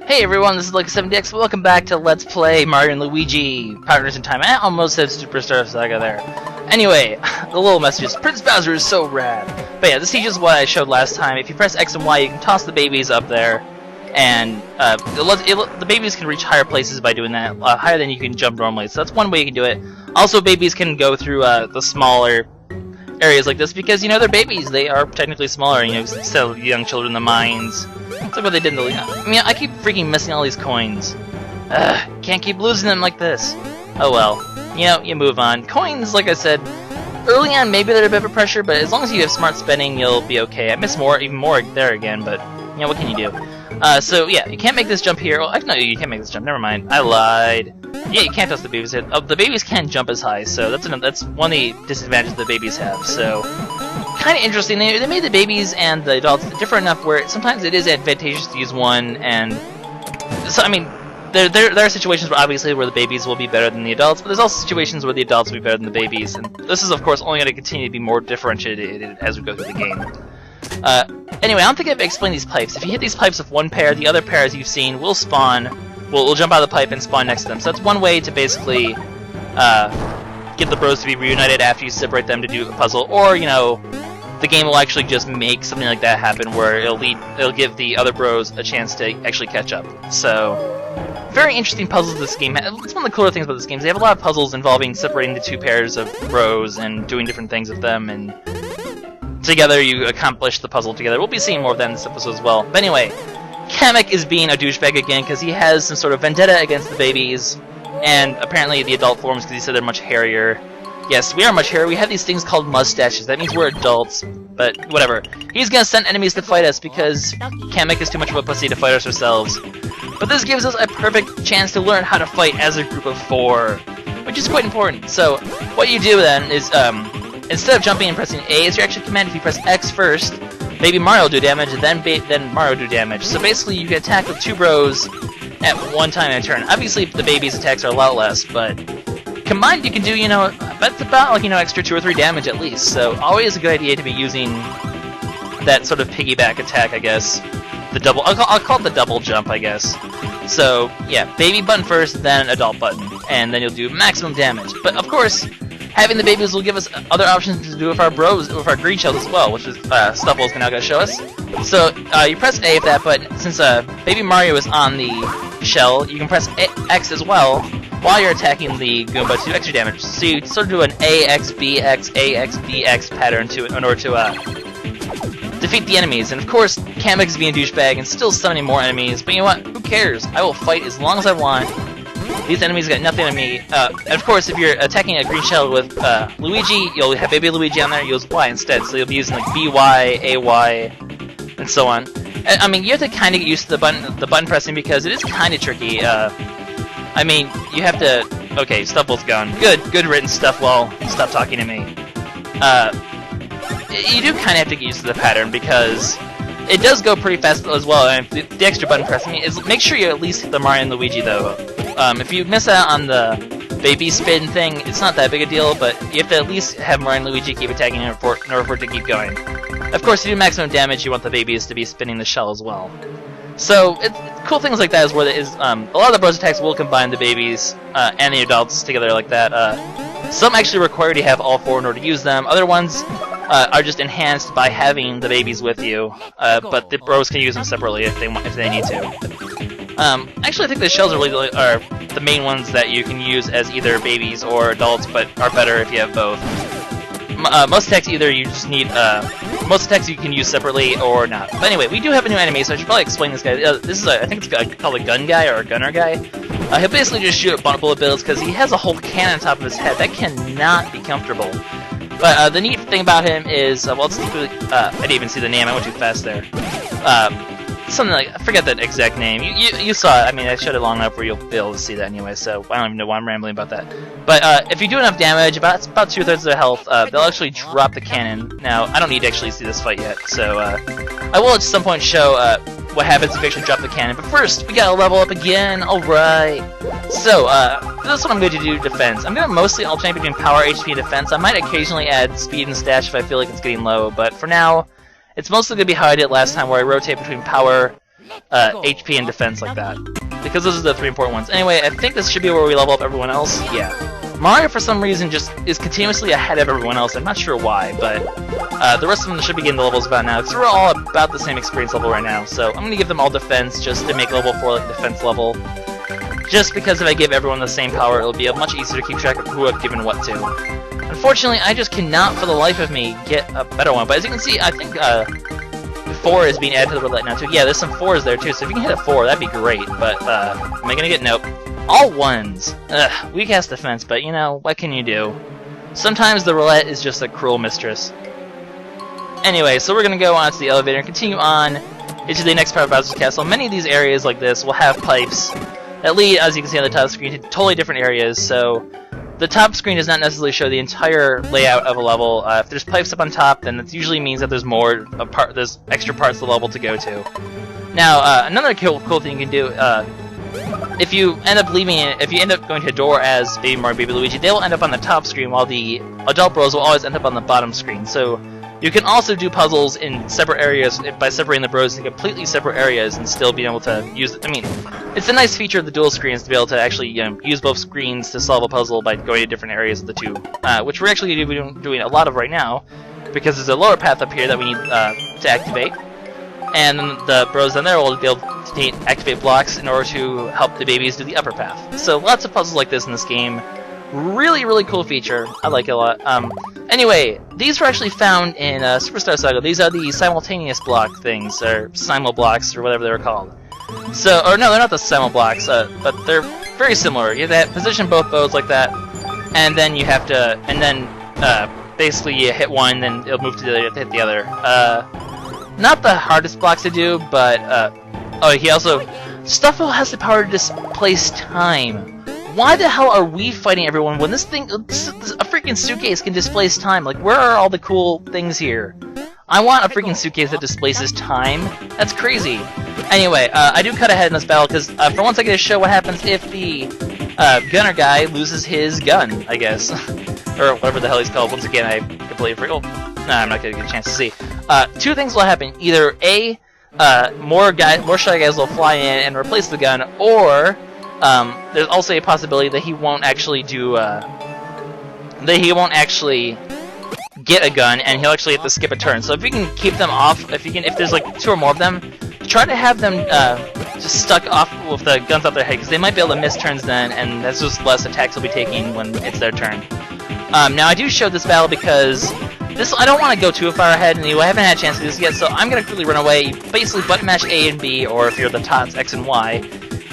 Hey everyone, this is LuckySevenDX. Welcome back to Let's Play Mario and Luigi Partners in Time. I almost said Superstar Saga there. Anyway, the little messages. Prince Bowser is so rad. But yeah, this teaches what I showed last time. If you press X and Y, you can toss the babies up there, and the babies can reach higher places by doing that, higher than you can jump normally. So that's one way you can do it. Also, babies can go through the smaller areas like this because, you know, they're babies. They are technically smaller, you know, instead of young children in the mines. It's like what they did in the... I mean, I keep freaking missing all these coins. Can't keep losing them like this. Oh well. You know, you move on. Coins, like I said, early on maybe they're a bit of a pressure, but as long as you have smart spending, you'll be okay. I miss even more there again, but, you know, what can you do? So, yeah, you can't make this jump here. Well, no, you can't make this jump. Never mind. I lied. Yeah, you can't toss the babies. Oh, the babies can't jump as high, so that's one of the disadvantages the babies have, so... Kind of interesting. They made the babies and the adults different enough where sometimes it is advantageous to use one, and so I mean, there are situations where obviously where the babies will be better than the adults, but there's also situations where the adults will be better than the babies, and this is of course only going to continue to be more differentiated as we go through the game. Anyway, I don't think I've explained these pipes. If you hit these pipes with one pair, the other pair, as you've seen, will spawn. Will jump out of the pipe and spawn next to them. So that's one way to basically get the bros to be reunited after you separate them to do a puzzle, or you know, the game will actually just make something like that happen where it'll give the other bros a chance to actually catch up. So, very interesting puzzles this game has. It's one of the cooler things about this game is they have a lot of puzzles involving separating the two pairs of bros and doing different things with them, and together you accomplish the puzzle together. We'll be seeing more of that in this episode as well. But anyway, Kamek is being a douchebag again because he has some sort of vendetta against the babies, and apparently the adult forms because he said they're much hairier. Yes, we are much hairier. We have these things called mustaches. That means we're adults, but whatever. He's gonna send enemies to fight us because Kamek is too much of a pussy to fight us ourselves. But this gives us a perfect chance to learn how to fight as a group of 4, which is quite important. So, what you do then is, instead of jumping and pressing A as your action command, if you press X first, maybe Mario will do damage, and then Mario will do damage. So basically, you can attack with 2 bros at one time in a turn. Obviously, the babies' attacks are a lot less, but combined you can do, you know, that's about, like, you know, extra 2 or 3 damage at least. So always a good idea to be using that sort of piggyback attack, I guess. The double, I'll call it the double jump, I guess. So yeah, baby button first, then adult button, and then you'll do maximum damage. But of course, having the babies will give us other options to do with our bros, with our green shells as well, which is Stuffles now going to show us. So you press A for that, but since Baby Mario is on the shell, you can press X as well while you're attacking the Goomba to do extra damage. So you sort of do an AXBX, AXBX pattern in order to defeat the enemies. And of course, Kamek is being a douchebag and still summoning more enemies, but you know what? Who cares? I will fight as long as I want. These enemies got nothing on me. And of course, if you're attacking a green shell with Luigi, you'll have Baby Luigi on there, you'll use Y instead. So you'll be using like BY, AY, and so on. I mean, you have to kind of get used to the button pressing because it is kind of tricky. I mean, you have to... Okay, Stuffle's gone. Good written stuff. Well, stop talking to me. You do kind of have to get used to the pattern because it does go pretty fast as well. And the extra button pressing is make sure you at least hit the Mario and Luigi though. If you miss out on the baby spin thing, it's not that big a deal, but you have to at least have Mario and Luigi keep attacking in order for it to keep going. Of course, to do maximum damage, you want the babies to be spinning the shell as well. So, cool things like that is where there is, a lot of the bros attacks will combine the babies and the adults together like that. Some actually require you to have all 4 in order to use them. Other ones are just enhanced by having the babies with you, but the bros can use them separately if they need to. Actually, I think the shells are the main ones that you can use as either babies or adults, but are better if you have both. Most attacks either you just need, most attacks you can use separately or not. But anyway, we do have a new enemy, so I should probably explain this guy. This is I think it's called a gun guy or a gunner guy. He'll basically just shoot at bullet bills because he has a whole cannon on top of his head. That cannot be comfortable. But the neat thing about him is, well, let's I didn't even see the name. I went too fast there. Something like, I forget that exact name. You saw it. I mean, I showed it long enough where you'll be able to see that anyway, so I don't even know why I'm rambling about that. But if you do enough damage, about 2/3 of their health, they'll actually drop the cannon. Now, I don't need to actually see this fight yet, so I will at some point show what happens if you actually drop the cannon. But first, we gotta level up again. Alright. So, this is what I'm going to do defense. I'm going to mostly alternate between power, HP, and defense. I might occasionally add speed and stash if I feel like it's getting low, but for now, it's mostly going to be how I did last time, where I rotate between power, HP and defense like that. Because those are the 3 important ones. Anyway, I think this should be where we level up everyone else. Yeah. Mario, for some reason, just is continuously ahead of everyone else. I'm not sure why, but the rest of them should be getting the levels about now, because we're all about the same experience level right now. So I'm going to give them all defense, just to make level 4 like defense level. Just because if I give everyone the same power, it'll be much easier to keep track of who I've given what to. Unfortunately, I just cannot, for the life of me, get a better one. But as you can see, I think 4 is being added to the roulette now, too. Yeah, there's some 4s there, too, so if you can hit a 4, that'd be great. But, am I gonna get... Nope. All 1s. Ugh, weak ass defense, but, you know, what can you do? Sometimes the roulette is just a cruel mistress. Anyway, so we're gonna go on to the elevator and continue on into the next part of Bowser's Castle. Many of these areas like this will have pipes that lead, as you can see on the top of the screen, to totally different areas, so... The top screen does not necessarily show the entire layout of a level. If there's pipes up on top, then that usually means that there's there's extra parts of the level to go to. Now, another cool thing you can do, if you end up going to a door as Baby Mario, Baby Luigi, they will end up on the top screen, while the adult bros will always end up on the bottom screen. So you can also do puzzles in separate areas by separating the bros in completely separate areas and still being able to use. I mean, it's a nice feature of the dual screens to be able to actually use both screens to solve a puzzle by going to different areas of the two, which we're actually doing a lot of right now, because there's a lower path up here that we need to activate, and then the bros down there will be able to activate blocks in order to help the babies do the upper path. So lots of puzzles like this in this game. Really, really cool feature. I like it a lot. Anyway, these were actually found in Superstar Saga. These are the simultaneous block things, or simul blocks, or whatever they were called. So, or no, they're not the simul blocks, but they're very similar. You have to position both bows like that, and then you have to, basically you hit one, then it'll move to the other, you have to hit the other. Not the hardest blocks to do, but, oh, he also, Stuffle has the power to displace time. Why the hell are we fighting everyone when this thing, a freaking suitcase can displace time? Like, where are all the cool things here? I want a freaking suitcase that displaces time. That's crazy. Anyway, I do cut ahead in this battle because for once I get to show what happens if the gunner guy loses his gun, I guess. Or whatever the hell he's called. Once again, I completely forgot. Nah, I'm not going to get a chance to see. 2 things will happen. Either A, more shy guys will fly in and replace the gun, or... there's also a possibility that he won't actually get a gun, and he'll actually have to skip a turn. So if you can keep them off, if there's like 2 or more of them, try to have them just stuck off with the guns off their head, because they might be able to miss turns then, and that's just less attacks they'll be taking when it's their turn. Now I do show this battle because I don't want to go too far ahead, and I haven't had a chance to do this yet, so I'm gonna quickly run away. Basically, button mash A and B, or if you're the tots, X and Y.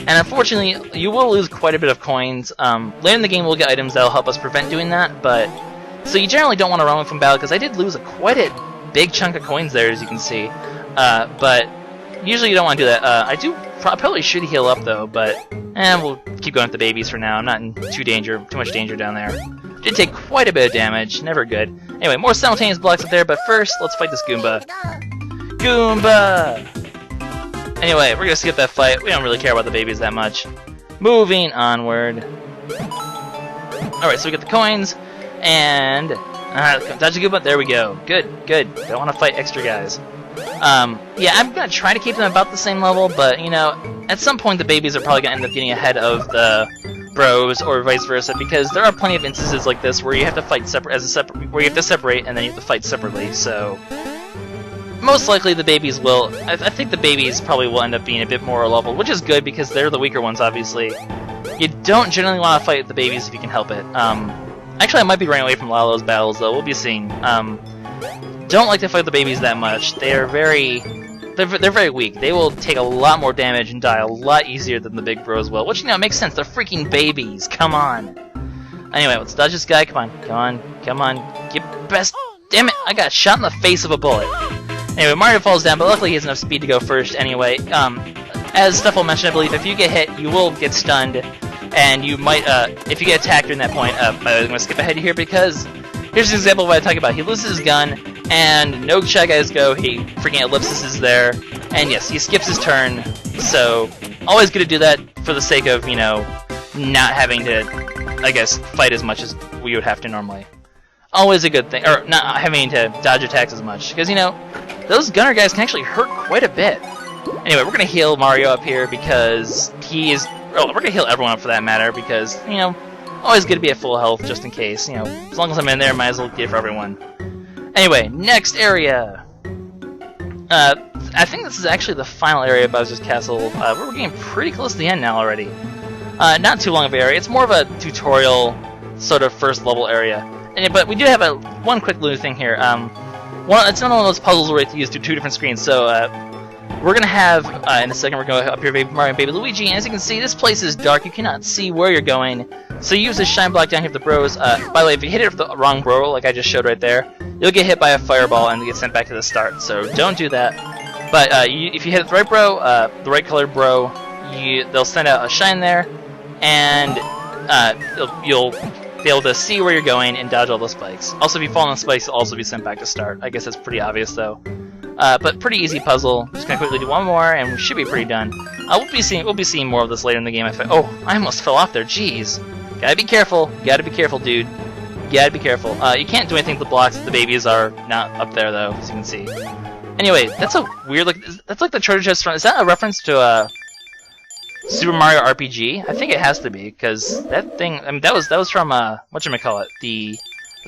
And unfortunately, you will lose quite a bit of coins. Later in the game, we'll get items that will help us prevent doing that, but... So you generally don't want to run away from battle, because I did lose quite a big chunk of coins there, as you can see. But usually you don't want to do that. I probably should heal up, though, but... we'll keep going with the babies for now. I'm not in too much danger down there. Did take quite a bit of damage. Never good. Anyway, more simultaneous blocks up there, but first, let's fight this Goomba. Goomba! Anyway, we're gonna skip that fight. We don't really care about the babies that much. Moving onward. Alright, so we get the coins, and... dodge the Goomba, there we go. Good, good. Don't want to fight extra guys. Yeah, I'm gonna try to keep them about the same level, but, you know, at some point the babies are probably gonna end up getting ahead of the bros, or vice versa, because there are plenty of instances like this where you have to fight where you have to separate, and then you have to fight separately, so... Most likely the babies will... I think the babies probably will end up being a bit more level, which is good because they're the weaker ones, obviously. You don't generally want to fight the babies if you can help it. Actually, I might be running away from a lot of those battles, though. We'll be seeing. Don't like to fight the babies that much. They are they're very weak. They will take a lot more damage and die a lot easier than the big bros will, which, you know, makes sense. They're freaking babies. Come on. Anyway, let's dodge this guy. Come on. Come on. Come on. Get best... Damn it! I got shot in the face of a bullet. Anyway, Mario falls down, but luckily he has enough speed to go first anyway. As Stuffle mentioned, I believe, if you get hit, you will get stunned, and you might, if you get attacked during that point, I'm going to skip ahead here because here's an example of what I'm talking about. He loses his gun, and no Shy Guys go, he freaking ellipsis is there, and yes, he skips his turn, so always good to do that for the sake of, you know, not having to, I guess, fight as much as we would have to normally. Always a good thing, or not having to dodge attacks as much, because, you know, those gunner guys can actually hurt quite a bit. Anyway, we're gonna heal Mario up here because he is. Oh, we're gonna heal everyone up for that matter because, you know, always good to be at full health just in case. You know, as long as I'm in there, might as well get it for everyone. Anyway, next area. I think this is actually the final area of Bowser's Castle. We're getting pretty close to the end now already. Not too long of an area. It's more of a tutorial sort of first level area. But we do have one quick little thing here. It's another one of those puzzles where we have to use two different screens. So we're going to have, in a second, we're going to go up here, Mario and Baby Luigi. And as you can see, this place is dark. You cannot see where you're going. So you use this shine block down here with the bros. By the way, if you hit it with the wrong bro, like I just showed right there, you'll get hit by a fireball and get sent back to the start. So don't do that. But if you hit it the right bro, the right colored bro, they'll send out a shine there, and you'll be able to see where you're going and dodge all those spikes. Also, if you fall on the spikes, you'll also be sent back to start. I guess that's pretty obvious, though. But pretty easy puzzle. Just gonna quickly do one more, and we should be pretty done. We'll be seeing more of this later in the game. Oh, I almost fell off there. Jeez. Gotta be careful. Gotta be careful, dude. Gotta be careful. You can't do anything with the blocks. The babies are not up there, though, as you can see. Anyway, that's a weird look. That's like the treasure chest from. Is that a reference to Super Mario RPG? I think it has to be, because that thing. I mean, that was from whatchamacallit,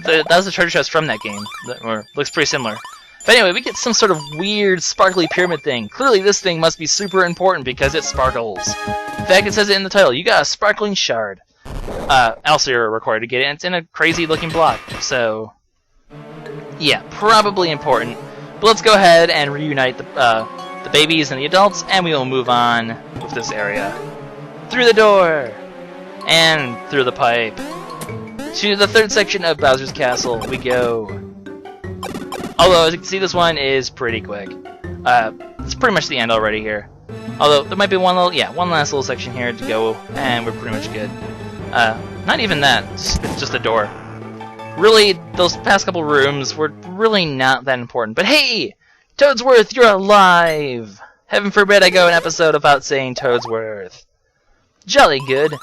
that was the treasure chest from that game. Looks pretty similar. But anyway, we get some sort of weird sparkly pyramid thing. Clearly, this thing must be super important because it sparkles. In fact, it says it in the title. You got a sparkling shard. Also, you're required to get it. And it's in a crazy-looking block. So, yeah, probably important. But let's go ahead and reunite the babies and the adults, and we will move on with this area. Through the door! And through the pipe. To the third section of Bowser's Castle we go. Although, as you can see, this one is pretty quick. It's pretty much the end already here. Although, there might be one last little section here to go, and we're pretty much good. Not even that, it's just a door. Really, those past couple rooms were really not that important. But hey! Toadsworth, you're alive! Heaven forbid I go an episode about saying Toadsworth. Jolly good.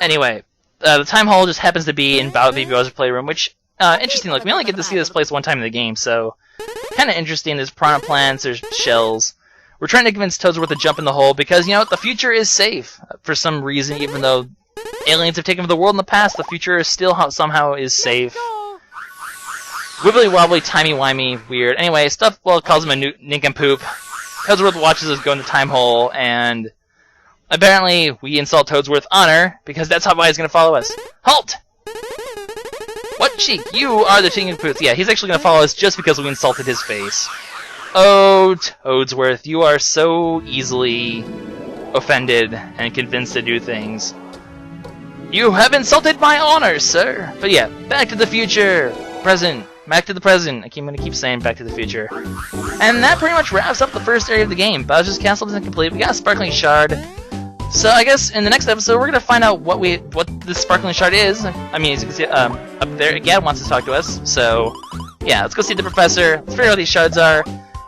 Anyway, the time hole just happens to be in Baby Bowser's Playroom, which, interesting, look, we only get to see this place one time in the game, so kind of interesting. There's piranha plants, there's shells. We're trying to convince Toadsworth to jump in the hole because, you know, the future is safe. For some reason, even though aliens have taken over the world in the past, the future is still somehow is safe. Wibbly wobbly, timey wimey, weird. Anyway, stuff calls him a nincompoop. Toadsworth watches us go in the time hole, and apparently we insult Toadsworth's honor because that's why he's going to follow us. Halt! What cheek? You are the nincompoop. Yeah, he's actually going to follow us just because we insulted his face. Oh, Toadsworth, you are so easily offended and convinced to do things. You have insulted my honor, sir! But yeah, back to the future! Present. Back to the present. I'm going to keep saying back to the future. And that pretty much wraps up the first area of the game. Bowser's Castle isn't complete. We got a Sparkling Shard. So I guess in the next episode, we're going to find out what this Sparkling Shard is. I mean, as you can see, up there, Gad wants to talk to us. So, yeah, let's go see the professor. Let's figure out what these shards are.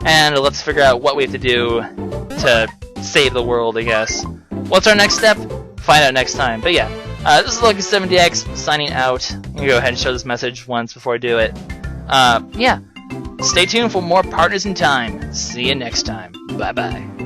And let's figure out what we have to do to save the world, I guess. What's our next step? Find out next time. But yeah, this is LuckySevenDX signing out. I'm going to go ahead and show this message once before I do it. Yeah. Stay tuned for more Partners in Time. See you next time. Bye-bye.